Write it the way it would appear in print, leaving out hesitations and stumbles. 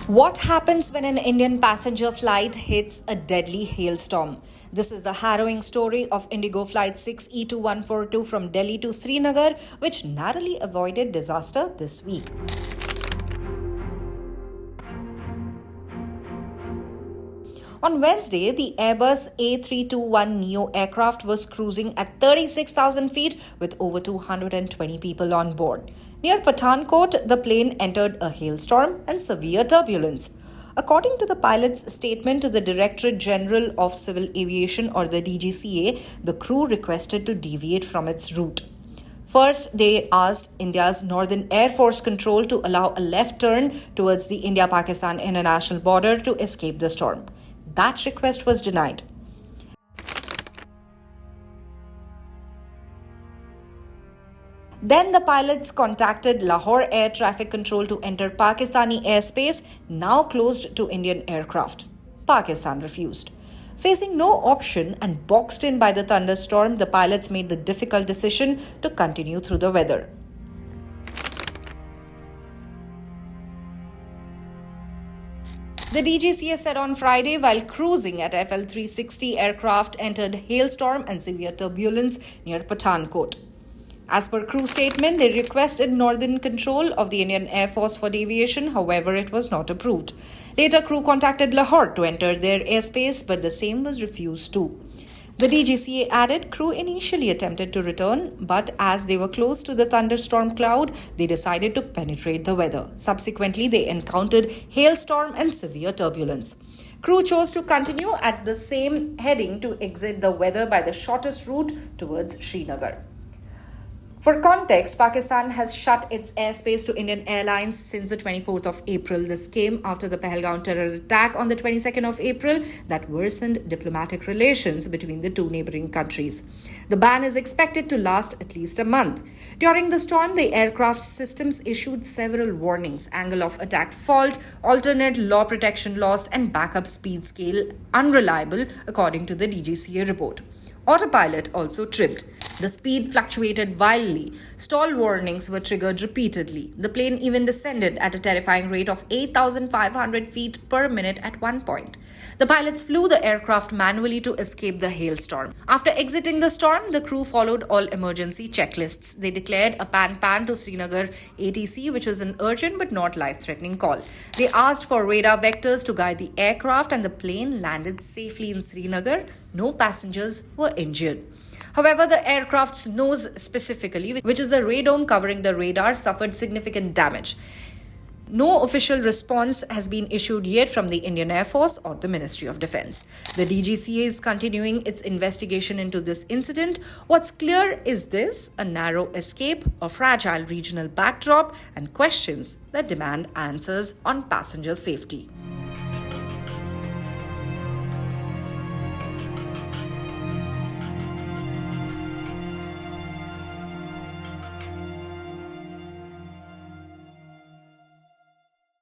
What happens when an Indian passenger flight hits a deadly hailstorm? This is the harrowing story of IndiGo Flight 6E2142 from Delhi to Srinagar, which narrowly avoided disaster this week. On Wednesday, the Airbus A321neo aircraft was cruising at 36,000 feet with over 220 people on board. Near Pathankot, the plane entered a hailstorm and severe turbulence. According to the pilot's statement to the Directorate General of Civil Aviation or the DGCA, the crew requested to deviate from its route. First, they asked India's Northern Air Force Control to allow a left turn towards the India-Pakistan international border to escape the storm. That request was denied. Then the pilots contacted Lahore Air Traffic Control to enter Pakistani airspace, now closed to Indian aircraft. Pakistan refused. Facing no option and boxed in by the thunderstorm, the pilots made the difficult decision to continue through the weather. The DGCA said on Friday, while cruising at FL 360, aircraft entered hailstorm and severe turbulence near Pathankot. As per crew statement, they requested northern control of the Indian Air Force for deviation, however, it was not approved. Later, crew contacted Lahore to enter their airspace, but the same was refused too. The DGCA added crew initially attempted to return, but as they were close to the thunderstorm cloud, they decided to penetrate the weather. Subsequently, they encountered hailstorm and severe turbulence. Crew chose to continue at the same heading to exit the weather by the shortest route towards Srinagar. For context, Pakistan has shut its airspace to Indian airlines since the 24th of April. This came after the Pahalgam terror attack on the 22nd of April that worsened diplomatic relations between the two neighboring countries. The ban is expected to last at least a month. During the storm, the aircraft systems issued several warnings: angle of attack fault, alternate law protection lost, and backup speed scale unreliable, according to the DGCA report. Autopilot also tripped. The speed fluctuated wildly. Stall warnings were triggered repeatedly. The plane even descended at a terrifying rate of 8,500 feet per minute at one point. The pilots flew the aircraft manually to escape the hailstorm. After exiting the storm, the crew followed all emergency checklists. They declared a pan to Srinagar ATC, which was an urgent but not life-threatening call. They asked for radar vectors to guide the aircraft, and the plane landed safely in Srinagar. No passengers were injured. However, the aircraft's nose specifically, which is the radome covering the radar, suffered significant damage. No official response has been issued yet from the Indian Air Force or the Ministry of Defence. The DGCA is continuing its investigation into this incident. What's clear is this: a narrow escape, a fragile regional backdrop, and questions that demand answers on passenger safety.